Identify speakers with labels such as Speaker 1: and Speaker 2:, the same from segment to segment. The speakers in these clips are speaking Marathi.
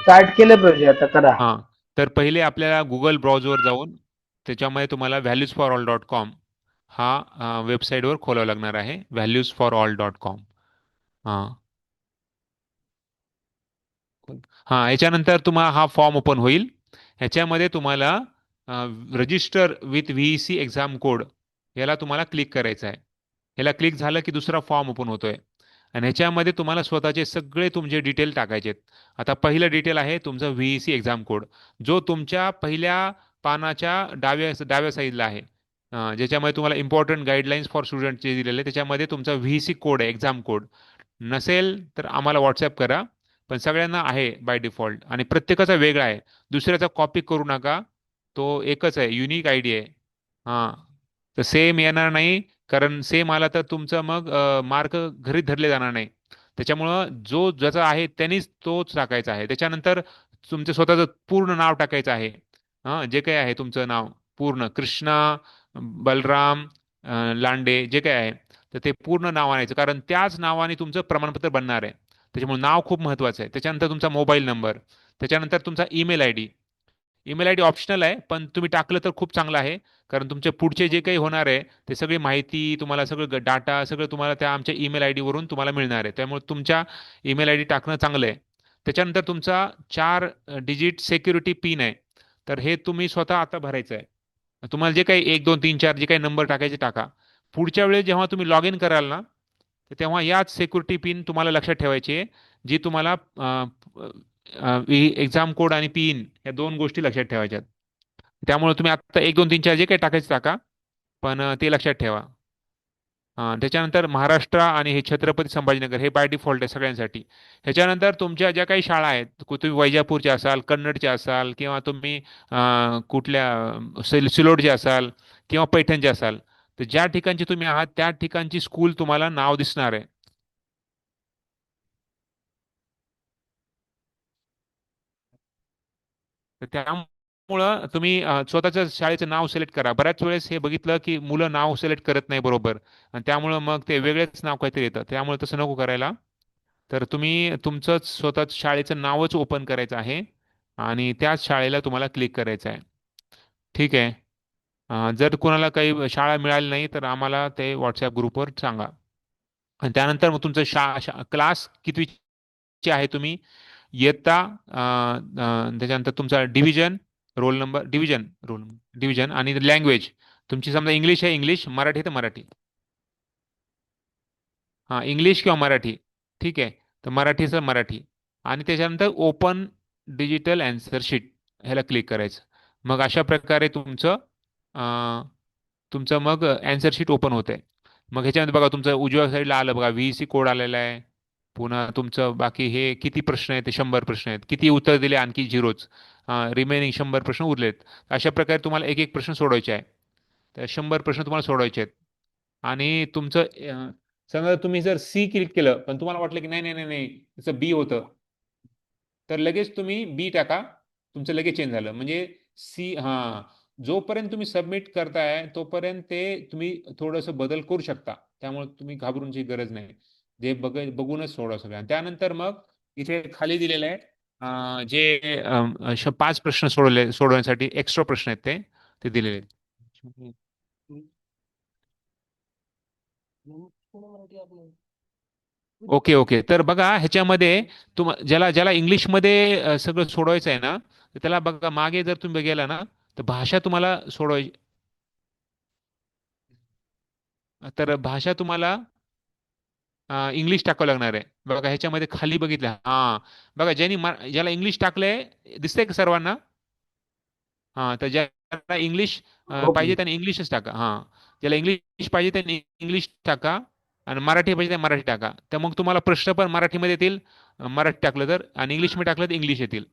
Speaker 1: स्टार्ट केलं पाहिजे आता करा.
Speaker 2: हां. तर पहिले आपल्याला गुगल ब्राउझरवर जाऊन त्याच्यामध्ये तुम्हाला valuesforall.com हा वेबसाईटवर खोलावं लागणार आहे, valuesforall.com. हां. हां, याच्यानंतर तुम्हाला हा फॉर्म ओपन होईल. ह्याच्यामध्ये तुम्हाला रजिस्टर विथ व्हीईसी एक्झाम कोड याला तुम्हाला क्लिक करायचं आहे. याला क्लिक झालं की दुसरा फॉर्म ओपन होतोय आणि ह्याच्यामध्ये तुम्हाला स्वतःचे सगळे तुमचे डिटेल टाकायचे आहेत. आता पहिलं डिटेल आहे तुमचा व्हीईसी एक्झाम कोड, जो तुमच्या पहिल्या पानाच्या डाव्या साईडला आहे. ज्याच्यामध्ये तुम्हाला इम्पॉर्टंट गाईडलाईन्स फॉर स्टुडंटचे दिलेले आहे. त्याच्यामध्ये तुमचा व्हीईसी कोड आहे, एक्झाम कोड. नसेल तर आम्हाला व्हॉट्सअप करा. पण सगळ्यांना आहे बाय डिफॉल्ट आणि प्रत्येकाचा वेगळा आहे. दुसऱ्याचा कॉपी करू नका. तो एकच आहे, युनिक आयडी आहे. हां. तर सेम येणार नाही, कारण सेम आला तर तुमचं मग मार्क घरी धरले जाणार नाही. त्याच्यामुळं जो ज्याचा आहे त्यांनीच तोच टाकायचा आहे. त्याच्यानंतर तुमचं स्वतःचं पूर्ण नाव टाकायचं आहे. हां, जे काही आहे तुमचं नाव पूर्ण कृष्णा बलराम लांडे जे काही आहे, तर ते पूर्ण नाव आणायचं, कारण त्याच नावाने तुमचं प्रमाणपत्र बनणार आहे. त्याच्यामुळे नाव खूप महत्त्वाचं आहे. त्याच्यानंतर तुमचा मोबाईल नंबर, त्याच्यानंतर तुमचा email I D. Email I D optional आहे, पण तुम्ही टाकलं तर खूप चांगलं आहे. कारण तुमचे पुढचे जे काही होणार आहे ते सगळी माहिती तुम्हाला सगळं डाटा सगळं तुम्हाला त्या आमच्या ईमेल आय डीवरून तुम्हाला मिळणार आहे. त्यामुळे तुमच्या ईमेल आय डी टाकणं चांगलं आहे. त्याच्यानंतर तुमचा 4 डिजिट सिक्युरिटी पिन आहे. तर हे तुम्ही स्वतः आता भरायचं आहे. तुम्हाला जे काही 1 2 3 4 जे काही नंबर टाकायचे टाका. पुढच्या वेळेस जेव्हा तुम्ही लॉग इन कराल ना, तर तेव्हा याच सिक्युरिटी पिन तुम्हाला लक्षात ठेवायची आहे, जी तुम्हाला एक्झाम कोड आणि पिन या दोन गोष्टी लक्षात ठेवायच्यात. त्यामुळे तुम्ही आता 1 2 3 4 जे काही टाकायचे टाका, पण ते लक्षात ठेवा. त्याच्यानंतर महाराष्ट्र आणि हे छत्रपती संभाजीनगर हे बाय डिफॉल्ट आहे सगळ्यांसाठी. ह्याच्यानंतर तुमच्या ज्या काही शाळा आहेत, तुम्ही वैजापूरच्या असाल, कन्नडच्या असाल, किंवा तुम्ही कुठल्या सिलोडचे असाल किंवा पैठणचे असाल, तर ज्या ठिकाणचे तुम्ही आहात त्या ठिकाणची स्कूल तुम्हाला नाव दिसणार आहे. तर त्यामुळं तुम्ही स्वतःच्या शाळेचं नाव सिलेक्ट करा. बऱ्याच वेळेस हे बघितलं की मुलं नाव सिलेक्ट करत नाही बरोबर, आणि त्यामुळं मग ते वेगळेच नाव काहीतरी येतं. त्यामुळे तसं नको करायला. तर तुम्ही तुमचंच स्वतःच शाळेचं नावच ओपन करायचं आहे आणि त्याच शाळेला तुम्हाला क्लिक करायचं आहे. ठीक आहे. जर कोणाला काही शाळा मिळाली नाही तर आम्हाला ते व्हॉट्सॲप ग्रुपवर सांगा. आणि त्यानंतर मग तुमचं क्लास कितवीचे आहे तुम्ही, इयत्ता, त्याच्यानंतर तुमचा डिव्हिजन आणि लँग्वेज. तुमची समजा इंग्लिश आहे इंग्लिश, मराठी तर मराठी. हां, इंग्लिश किंवा मराठी. ठीक आहे. तर मराठीचं मराठी. आणि त्याच्यानंतर ओपन डिजिटल अँसर शीट ह्याला क्लिक करायचं. मग अशा प्रकारे तुमचं मग अँसर शीट ओपन होतंय. मग ह्याच्यामध्ये बघा तुमचं उजव्या साईडला आलं बघा, व्हीसी कोड आलेला आहे. पुन्हा तुमचं बाकी हे किती प्रश्न आहेत, ते 100 प्रश्न आहेत. किती उत्तर दिले, आणखी झिरोच. रिमेनिंग 100 प्रश्न उरलेत. अशा प्रकारे तुम्हाला एक एक प्रश्न सोडवायचे आहे. तर 100 प्रश्न तुम्हाला सोडवायचे आहेत. आणि तुमचं समजा तुम्ही जर सी क्लिक केलं पण तुम्हाला वाटलं की नाही नाही नाही नाही त्याचं बी होतं, तर लगेच तुम्ही बी टाका. तुमचं लगेच चेंज झालं म्हणजे सी. हां, जोपर्यंत तुम्ही सबमिट करताय तोपर्यंत ते तुम्ही थोडंसं बदल करू शकता. त्यामुळे तुम्ही घाबरूनची गरज नाही. जे बघूनच सोडा सगळं. आणि त्यानंतर मग इथे खाली दिलेलं आहे, जे 5 प्रश्न सोडवण्यासाठी एक्स्ट्रा प्रश्न आहेत ते दिलेले आहेत. Okay okay. तर बघा ह्याच्यामध्ये ज्याला ज्याला इंग्लिशमध्ये सगळं सोडवायचं आहे ना, तर त्याला बघा मागे जर तुम्ही गेला ना, तर भाषा तुम्हाला सोडवायची. तर भाषा तुम्हाला इंग्लिश टाकावं लागणार आहे. बघा ह्याच्यामध्ये खाली बघितलं, बघा ज्याला इंग्लिश टाकलंय, दिसतंय का सर्वांना? तर ज्याला इंग्लिश
Speaker 1: ओके.
Speaker 2: पाहिजे त्याने इंग्लिशच टाका. ज्याला इंग्लिश पाहिजे त्याने इंग्लिश टाका आणि मराठी पाहिजे त्याने मराठी टाका. तर मग तुम्हाला प्रश्न पण मराठीमध्ये येतील, मराठी टाकलं तर, आणि इंग्लिशमध्ये टाकलं तर इंग्लिश येतील.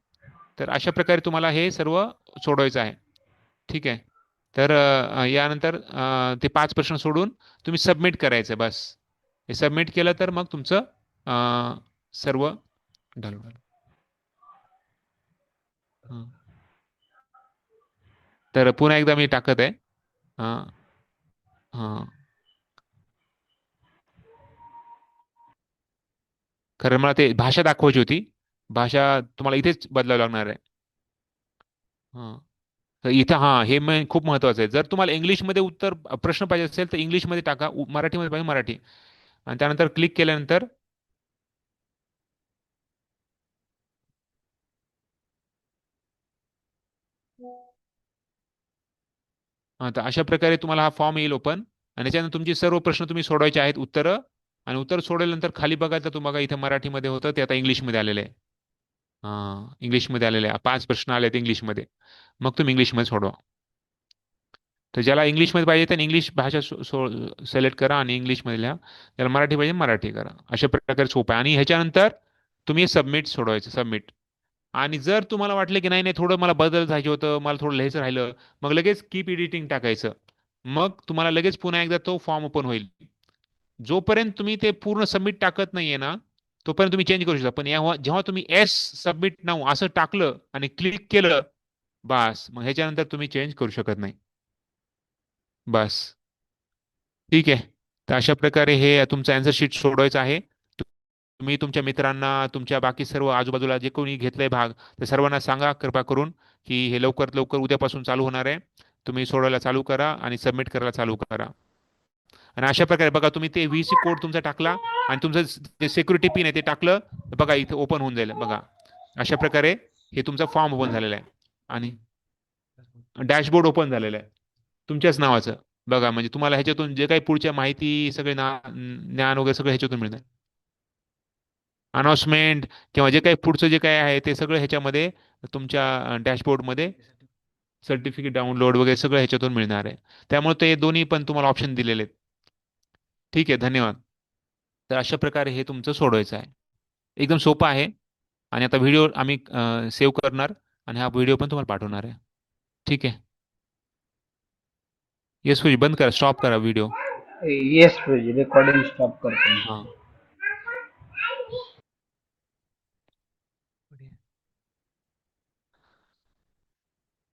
Speaker 2: तर अशा प्रकारे तुम्हाला हे सर्व सोडवायचं आहे. ठीक आहे. तर यानंतर ते 5 प्रश्न सोडून तुम्ही सबमिट करायचं बस. हे सबमिट केलं तर मग तुमचं सर्व झालं. हं. तर पुन्हा एकदा मी टाकत आहे. हां, हां. खरं मला ते भाषा दाखवायची होती. भाषा तुम्हाला इथेच बदलावं लागणार आहे. हां. तर इथं हां हे खूप महत्त्वाचं आहे. जर तुम्हाला इंग्लिशमध्ये उत्तर प्रश्न पाहिजे असेल तर इंग्लिशमध्ये टाका, मराठीमध्ये पाहिजे मराठी. आणि त्यानंतर क्लिक केल्यानंतर तर अशा प्रकारे तुम्हाला हा फॉर्म येईल ओपन. आणि त्याच्यानंतर तुमची सर्व प्रश्न तुम्ही सोडवायचे आहेत उत्तरं. आणि उत्तर सोडवल्यानंतर खाली बघा तर तुम्हाला इथं मराठीमध्ये होतं ते आता इंग्लिशमध्ये आलेलं आहे. हां इंग्लिशमध्ये आलेलं आहे. 5 प्रश्न आले आहेत इंग्लिशमध्ये. मग तुम्ही इंग्लिशमध्ये सोडवा. तर ज्याला इंग्लिशमध्ये पाहिजे त्याने इंग्लिश भाषा सिलेक्ट करा आणि इंग्लिशमध्ये लिहा. ज्याला मराठी पाहिजे मराठी करा. अशा प्रकारे सोपं आहे. आणि ह्याच्यानंतर तुम्ही सबमिट सोडवायचं सबमिट. आणि जर तुम्हाला वाटलं की नाही नाही थोडं मला बदल पाहिजे होतं, मला थोडं लिहायचं राहिलं, मग लगेच कीप एडिटिंग टाकायचं. मग तुम्हाला लगेच पुन्हा एकदा तो फॉर्म ओपन होईल. जोपर्यंत तुम्ही ते पूर्ण सबमिट टाकत नाहीये ना, तोपर्यंत तुम्ही चेंज करू शकता. पण जेव्हा तुम्ही एस सबमिट नाऊ असं टाकलं आणि क्लिक केलं, बस मग ह्याच्यानंतर तुम्ही चेंज करू शकत नाही. बस. ठीक आहे. तर अशा प्रकारे हे तुमचं अँसर शीट सोडवायचं आहे. तुम्ही तुमच्या मित्रांना, तुमच्या बाकी सर्व आजूबाजूला जे कोणी घेतलाय भाग, त्या सर्वांना सांगा कृपा करून की हे लवकरात लवकर उद्यापासून चालू होणार आहे. तुम्ही सोडवायला चालू करा आणि सबमिट करायला चालू करा. आणि अशा प्रकारे बघा तुम्ही ते व्हीसी कोड तुमचा टाकला आणि तुमचं जे सिक्युरिटी पिन आहे ते टाकलं, तर बघा इथे ओपन होऊन जाईल बघा. अशा प्रकारे हे तुमचा फॉर्म ओपन झालेला आहे. आणि डॅशबोर्ड ओपन झालेलं आहे तुमच्याच नावाचं. बघा म्हणजे तुम्हाला ह्याच्यातून जे काही पुढच्या माहिती सगळे ज्ञान वगैरे सगळं ह्याच्यातून मिळणार. अनाउन्समेंट किंवा जे काही पुढचं जे काही आहे ते सगळं ह्याच्यामध्ये तुमच्या डॅशबोर्डमध्ये सर्टिफिकेट डाउनलोड वगैरे सगळं ह्याच्यातून मिळणार आहे. त्यामुळे ते दोन्ही पण तुम्हाला ऑप्शन दिलेले आहेत. ठीक आहे, धन्यवाद. तर अशा प्रकारे हे तुमचं सोडवायचं आहे. एकदम सोपं आहे. आणि आता व्हिडिओ आम्ही सेव्ह करणार आणि हा व्हिडिओ पण तुम्हाला पाठवणार आहे. ठीक आहे. येस बंद करा, स्टॉप करा व्हिडिओ.
Speaker 1: येस गुरुजी, रेकॉर्डिंग स्टॉप करतो मी.
Speaker 2: हां.